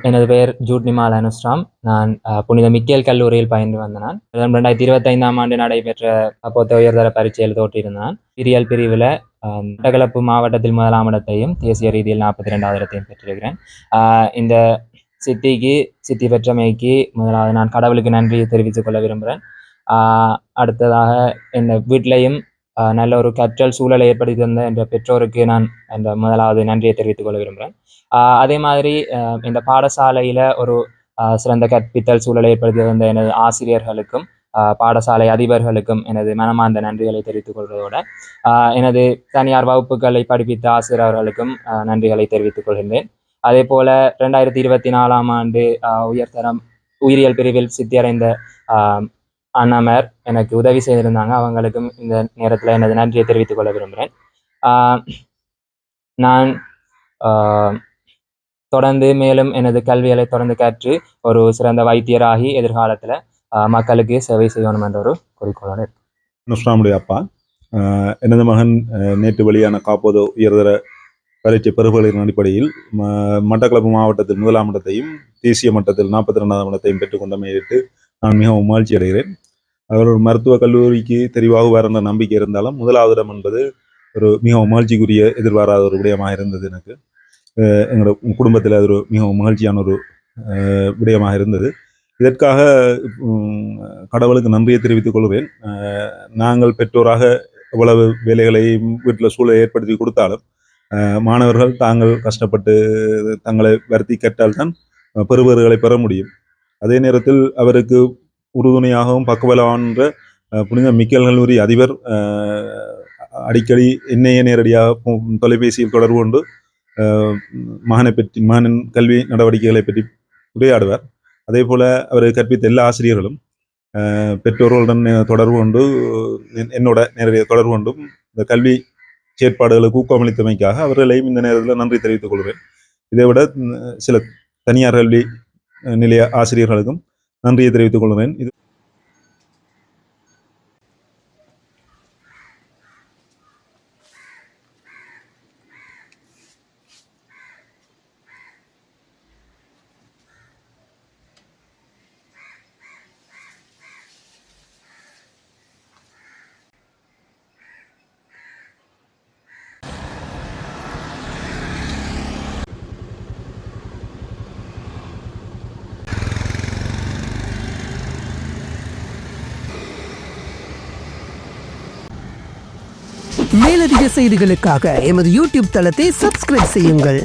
எனது பெயர் ஜூட்னிமால் அனுஸ்ராம். நான் புனித மிக்கேல் கல்லூரியில் பயின்று வந்த நான் 2025ஆம் ஆண்டு நடைபெற்ற அப்போத்த உயர்தர பரீட்சையில் தோற்றியிருந்தான். உயிரியல் பிரிவில் மட்டக்களப்பு மாவட்டத்தில் 1ஆம் இடத்தையும் தேசிய ரீதியில் 42வது இடத்தையும் பெற்றிருக்கிறேன். இந்த சித்தி பெற்றமைக்கு முதலாவது நான் கடவுளுக்கு நன்றி தெரிவித்துக் கொள்ள விரும்புகிறேன். அடுத்ததாக என் வீட்டிலையும் நல்ல ஒரு கற்றல் சூழலை ஏற்படுத்தி தந்த என்ற பெற்றோருக்கு நான் அந்த முதலாவது நன்றியை தெரிவித்துக் கொள்ள விரும்புகிறேன். அதே மாதிரி இந்த பாடசாலையில் ஒரு சிறந்த கற்பித்தல் சூழலை ஏற்படுத்தி தந்த எனது ஆசிரியர்களுக்கும் பாடசாலை அதிபர்களுக்கும் எனது மனமார்ந்த நன்றிகளை தெரிவித்துக் கொள்வதோட எனது தனியார் வகுப்புகளை படிப்பித்த ஆசிரியர்களுக்கும் நன்றிகளை தெரிவித்துக் கொள்கின்றேன். அதே போல 2024ஆம் ஆண்டு உயர்தரம் உயிரியல் பிரிவில் சித்தியடைந்த அண்ணாமர் எனக்கு உதவி செய்திருந்தாங்க. அவங்களுக்கும் இந்த நேரத்தில் எனது நன்றியை தெரிவித்துக் கொள்ள விரும்புகிறேன். நான் தொடர்ந்து மேலும் எனது கல்விகளை தொடர்ந்து கற்று ஒரு சிறந்த வைத்தியராகி எதிர்காலத்தில் மக்களுக்கு சேவை செய்யணும் என்ற ஒரு குறிக்கோளோடு இருக்கு. நுஸ்ராமுடைய அப்பா, எனது மகன் நேற்று வெளியான காப்போது உயர்தர பரீட்சை பெறுபவர்களின் அடிப்படையில் மட்டக்களப்பு மாவட்டத்தில் 1ஆம் இடத்தையும் தேசிய மட்டத்தில் 42ஆம் இடத்தையும் பெற்றுக்கொண்டமையிட்டு நான் மிகவும் மகிழ்ச்சி அடைகிறேன். அவர் ஒரு மருத்துவக் கல்லூரிக்கு தெரிவாகுவார் என்ற நம்பிக்கை இருந்தாலும் 1வது இடம் என்பது ஒரு மிகவும் மகிழ்ச்சிக்குரிய எதிர்பாராத ஒரு விடயமாக இருந்தது. எனக்கு எங்களோட குடும்பத்தில் அது ஒரு மிகவும் மகிழ்ச்சியான ஒரு விடயமாக இருந்தது. இதற்காக கடவுளுக்கு நன்றியை தெரிவித்துக் கொள்வேன். நாங்கள் பெற்றோராக எவ்வளவு வேலைகளையும் வீட்டில் சூழலை ஏற்படுத்தி கொடுத்தாலும் மாணவர்கள் தாங்கள் கஷ்டப்பட்டு தங்களை வருத்தி கற்றால்தான் பெறுபேறுகளை பெற முடியும். அதே நேரத்தில் அவருக்கு உறுதுணையாகவும் பக்கபலமான புனித மிக்கேல் கல்லூரி அதிபர் அடிக்கடி என்னையே நேரடியாக தொலைபேசியில் தொடர்பு கொண்டு மகனின் கல்வி நடவடிக்கைகளை பற்றி உரையாடுவார். அதே போல அவர் கற்பித்த எல்லா ஆசிரியர்களும் பெற்றோர்களுடன் தொடர்பு கொண்டு என்னோட நேரடியாக தொடர்பு கொண்டும் இந்த கல்வி செயற்பாடுகளுக்கு ஊக்கமளித்தமைக்காக அவர்களையும் இந்த நேரத்தில் நன்றி தெரிவித்துக் கொள்கிறேன். இதைவிட சில தனியார் கல்வி நிலைய ஆசிரியர்களுக்கும் நன்றியை தெரிவித்துக் கொள்கிறேன். இது மேலதிக செய்திகளுக்காக எமது யூடியூப் தளத்தை சப்ஸ்கிரைப் செய்யுங்கள்.